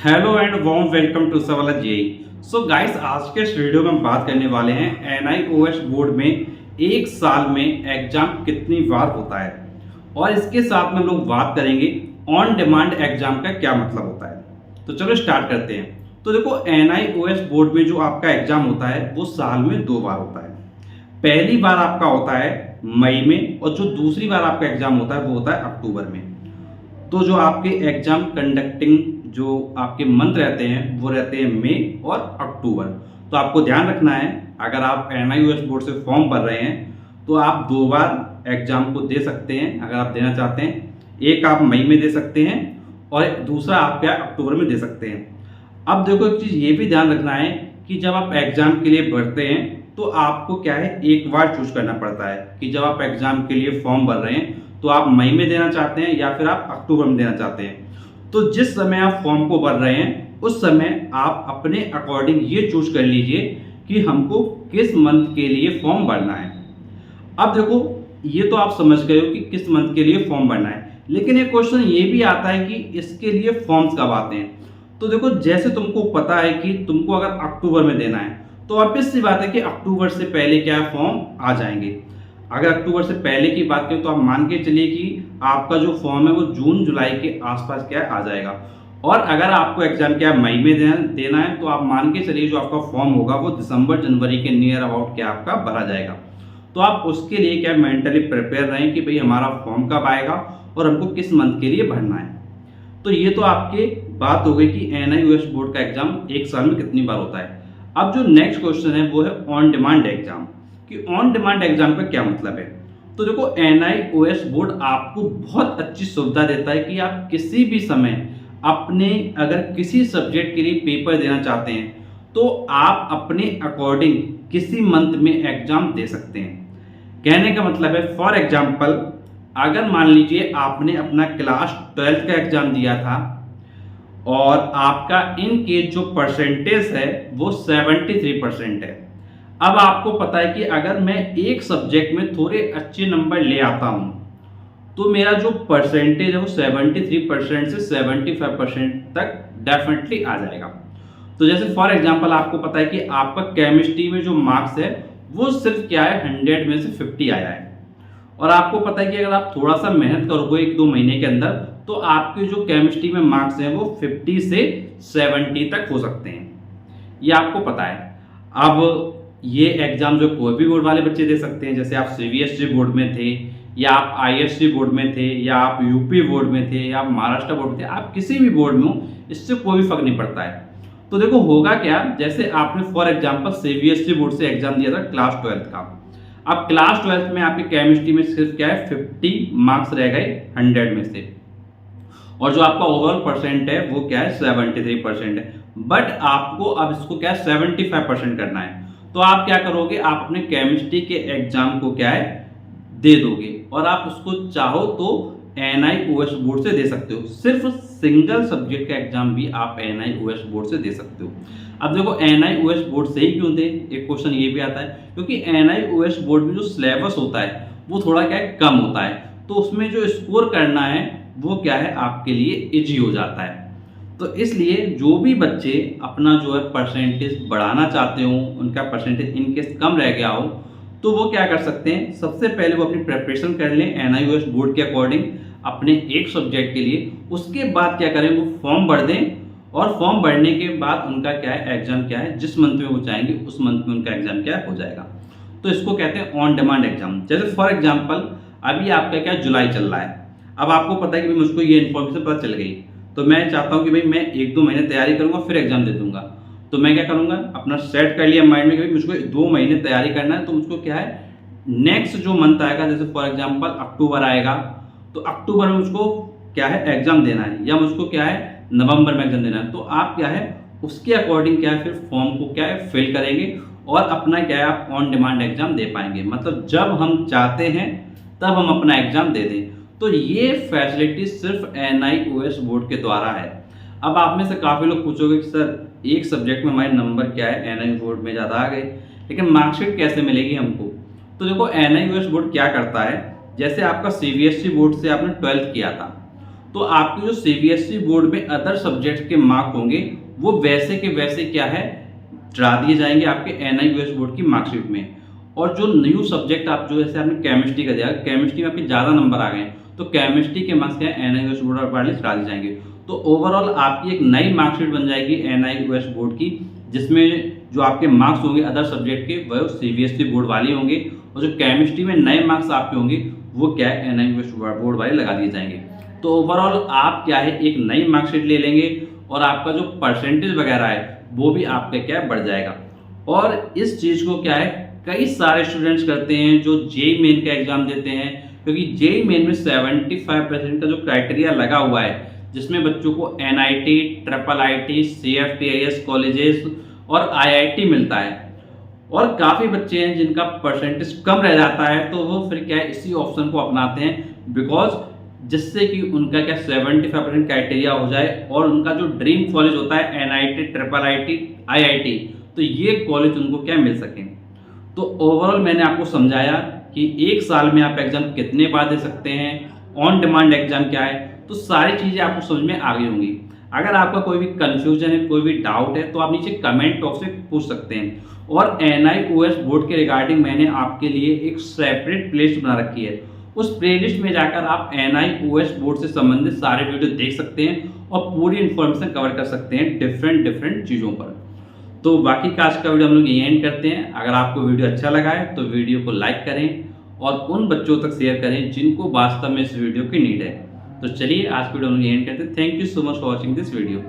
Hello and warm welcome to सवाला JEE. So guys, आज के इस वीडियो में हम बात करने वाले हैं एनआईओएस बोर्ड में एक साल में एग्जाम कितनी बार होता है, और इसके साथ में हम लोग बात करेंगे ऑन डिमांड एग्जाम का क्या मतलब होता है। तो चलो स्टार्ट करते हैं। तो देखो, एनआईओएस बोर्ड में जो आपका एग्जाम होता है वो साल में 2 बार होता है। पहली बार आपका होता है मई में, और जो दूसरी बार आपका एग्जाम होता है वो होता है अक्टूबर में। तो जो आपके एग्जाम कंडक्टिंग जो आपके मंथ रहते हैं वो रहते हैं मई और अक्टूबर। तो आपको ध्यान रखना है, अगर आप एनआईओएस बोर्ड से फॉर्म भर रहे हैं तो आप 2 बार एग्जाम को दे सकते हैं अगर आप देना चाहते हैं। एक आप मई में दे सकते हैं और दूसरा आप क्या अक्टूबर में दे सकते हैं। अब देखो, एक चीज़ ये भी ध्यान रखना है कि जब आप एग्जाम के लिए भरते हैं तो आपको क्या है, एक बार चूज करना पड़ता है कि जब आप एग्जाम के लिए फॉर्म भर रहे हैं तो आप मई में देना चाहते हैं या फिर आप अक्टूबर में देना चाहते हैं। तो जिस समय आप फॉर्म को भर रहे हैं उस समय आप अपने अकॉर्डिंग ये चूज कर लीजिए कि हमको किस मंथ के लिए फॉर्म भरना है। अब देखो, ये तो आप समझ गए हो कि किस मंथ के लिए फॉर्म भरना है, लेकिन एक क्वेश्चन ये भी आता है कि इसके लिए फॉर्म्स कब आते हैं। तो देखो, जैसे तुमको पता है कि तुमको अगर अक्टूबर में देना है तो ऑब्वियस सी बात है कि अक्टूबर से पहले क्या फॉर्म आ जाएंगे। अगर अक्टूबर से पहले की बात करें तो आप मान के चलिए कि आपका जो फॉर्म है वो जून जुलाई के आसपास क्या आ जाएगा। और अगर आपको एग्जाम क्या मई में देना है तो आप मान के चलिए जो आपका फॉर्म होगा वो दिसंबर जनवरी के नियर अबाउट क्या आपका भरा जाएगा। तो आप उसके लिए क्या मेंटली प्रिपेयर रहें कि भाई हमारा फॉर्म कब आएगा और हमको किस मंथ के लिए भरना है। तो ये तो आपके बात हो गई कि एनआईओएस बोर्ड का एग्जाम एक साल में कितनी बार होता है। अब जो नेक्स्ट क्वेश्चन है वो है ऑन डिमांड एग्जाम, कि ऑन डिमांड एग्जाम का क्या मतलब है। तो देखो, एनआईओएस बोर्ड आपको बहुत अच्छी सुविधा देता है कि आप किसी भी समय अपने अगर किसी सब्जेक्ट के लिए पेपर देना चाहते हैं तो आप अपने अकॉर्डिंग किसी मंथ में एग्जाम दे सकते हैं। कहने का मतलब है, फॉर एग्जाम्पल, अगर मान लीजिए आपने अपना क्लास 12th का एग्जाम दिया था और आपका इन केस जो परसेंटेज है वो 73% है। अब आपको पता है कि अगर मैं एक सब्जेक्ट में थोड़े अच्छे नंबर ले आता हूं तो मेरा जो परसेंटेज है वो 73% से 75% तक डेफिनेटली आ जाएगा। तो जैसे फॉर एग्जांपल आपको पता है कि आपका केमिस्ट्री में जो मार्क्स है वो सिर्फ क्या है 100 में से 50 आया है, और आपको पता है कि अगर आप थोड़ा सा मेहनत करोगे 1-2 महीने के अंदर तो आपके जो केमिस्ट्री में मार्क्स हैं वो 50 से 70 तक हो सकते हैं। ये आपको पता है। अब ये एग्जाम जो कोई भी बोर्ड वाले बच्चे दे सकते हैं, जैसे आप सीबीएसई बोर्ड में थे या आप आईएससी बोर्ड में थे या आप यूपी बोर्ड में थे या आप महाराष्ट्र बोर्ड में थे, आप किसी भी बोर्ड में हो, इससे कोई भी फर्क नहीं पड़ता है। तो देखो होगा क्या, जैसे आपने फॉर एग्जाम्पल सीबीएसई बोर्ड से एग्जाम दिया था क्लास 12th का। अब क्लास 12th में आपकी केमिस्ट्री में सिर्फ क्या है 50 मार्क्स रह गए 100 में से, और जो आपका ओवरऑल परसेंट है वो क्या है 73% है। बट आपको अब इसको क्या है 75% करना है। तो आप क्या करोगे, आप अपने केमिस्ट्री के एग्जाम को क्या है दे दोगे, और आप उसको चाहो तो एनआईओएस बोर्ड से दे सकते हो। सिर्फ सिंगल सब्जेक्ट का एग्जाम भी आप एनआईओएस बोर्ड से दे सकते हो। अब देखो, एनआईओएस बोर्ड से ही क्यों दे, एक क्वेश्चन ये भी आता है, क्योंकि एनआईओएस बोर्ड में जो सिलेबस होता है वो थोड़ा क्या है कम होता है, तो उसमें जो स्कोर करना है वो क्या है आपके लिए इजी हो जाता है। तो इसलिए जो भी बच्चे अपना जो है परसेंटेज बढ़ाना चाहते हो, उनका परसेंटेज इनकेस कम रह गया हो, तो वो क्या कर सकते हैं, सबसे पहले वो अपनी प्रिपरेशन कर लें एनआईओएस बोर्ड के अकॉर्डिंग अपने एक सब्जेक्ट के लिए। उसके बाद क्या करें, वो फॉर्म भर दें, और फॉर्म भरने के बाद उनका क्या है एग्जाम क्या है जिस मंथ में वो चाहेंगे उस मंथ में उनका एग्जाम क्या हो जाएगा। तो इसको कहते हैं ऑन डिमांड एग्जाम। जैसे फॉर एग्जाम्पल अभी आपका क्या जुलाई चल रहा है, अब आपको पता है कि मुझको ये इन्फॉर्मेशन पता चल गई, तो मैं चाहता हूँ कि भाई मैं 1-2 महीने तैयारी करूँगा फिर एग्जाम दे दूंगा। तो मैं क्या करूँगा, अपना सेट कर लिया माइंड में कि मुझको 2 महीने तैयारी करना है, तो मुझको क्या है नेक्स्ट जो मंथ आएगा, जैसे फॉर एग्जांपल अक्टूबर आएगा, तो अक्टूबर में मुझको क्या है एग्जाम देना है, या मुझको क्या है नवंबर में एग्जाम देना है। तो आप क्या है उसके अकॉर्डिंग क्या है फिर फॉर्म को क्या है फिल करेंगे और अपना क्या है आप ऑन डिमांड एग्जाम दे पाएंगे। मतलब जब हम चाहते हैं तब हम अपना एग्जाम दे दें। तो ये फैसिलिटी सिर्फ एनआईओएस बोर्ड के द्वारा है। अब आप में से काफ़ी लोग पूछोगे कि सर एक सब्जेक्ट में हमारे नंबर क्या है एनआई बोर्ड में ज़्यादा आ गए, लेकिन मार्कशीट कैसे मिलेगी हमको। तो देखो, एनआईओएस बोर्ड क्या करता है, जैसे आपका सीबीएसई बोर्ड से आपने 12th किया था तो आपके जो सीबीएसई बोर्ड में अदर सब्जेक्ट के मार्क होंगे वो वैसे के वैसे क्या है डरा दिए जाएंगे आपके एनआईओएस बोर्ड की मार्कशीट में। और जो न्यू सब्जेक्ट आप जो जैसे आपने केमिस्ट्री का दिया, केमिस्ट्री में आपके ज़्यादा नंबर आ गए तो केमिस्ट्री के मार्क्स क्या है एनआईओएस बोर्ड वाले चढ़ा दिए जाएंगे। तो ओवरऑल आपकी एक नई मार्कशीट बन जाएगी एनआईओएस बोर्ड की, जिसमें जो आपके मार्क्स होंगे अदर सब्जेक्ट के वह सीबीएसई बोर्ड वाले होंगे, और जो केमिस्ट्री में नए मार्क्स आपके होंगे वो क्या है एनआईओएस बोर्ड वाले लगा दिए जाएंगे। तो ओवरऑल आप क्या है एक नई मार्कशीट ले लेंगे और आपका जो परसेंटेज वगैरह है वो भी आपका क्या है बढ़ जाएगा। और इस चीज़ को क्या है कई सारे स्टूडेंट्स करते हैं जो जेई मेन का एग्जाम देते हैं, क्योंकि जेई मेन में 75% का जो क्राइटेरिया लगा हुआ है, जिसमें बच्चों को एनआईटी, ट्रिपल आईटी, सीएफटीआईएस कॉलेजेस और आईआईटी मिलता है। और काफ़ी बच्चे हैं जिनका परसेंटेज कम रह जाता है तो वो फिर क्या है इसी ऑप्शन को अपनाते हैं, बिकॉज जिससे कि उनका क्या 75% क्राइटेरिया हो जाए और उनका जो ड्रीम कॉलेज होता है एनआईटी, ट्रिपल आईटी, आईआईटी, तो ये कॉलेज उनको क्या मिल सकें। तो ओवरऑल मैंने आपको समझाया कि एक साल में आप एग्जाम कितने बार दे सकते हैं, ऑन डिमांड एग्जाम क्या है, तो सारी चीज़ें आपको समझ में आ गई होंगी। अगर आपका कोई भी कंफ्यूजन है, कोई भी डाउट है, तो आप नीचे कमेंट बॉक्स में पूछ सकते हैं। और एनआईओएस बोर्ड के रिगार्डिंग मैंने आपके लिए एक सेपरेट प्लेलिस्ट बना रखी है, उस प्लेलिस्ट में जाकर आप एनआईओएस बोर्ड से संबंधित सारे वीडियो देख सकते हैं और पूरी इन्फॉर्मेशन कवर कर सकते हैं डिफरेंट चीज़ों पर। तो बाकी का आज का वीडियो हम लोग यही एंड करते हैं। अगर आपको वीडियो अच्छा लगा है तो वीडियो को लाइक करें और उन बच्चों तक शेयर करें जिनको वास्तव में इस वीडियो की नीड है। तो चलिए आज की वीडियो हम लोग यही एंड करते हैं। Thank you so much for watching this video.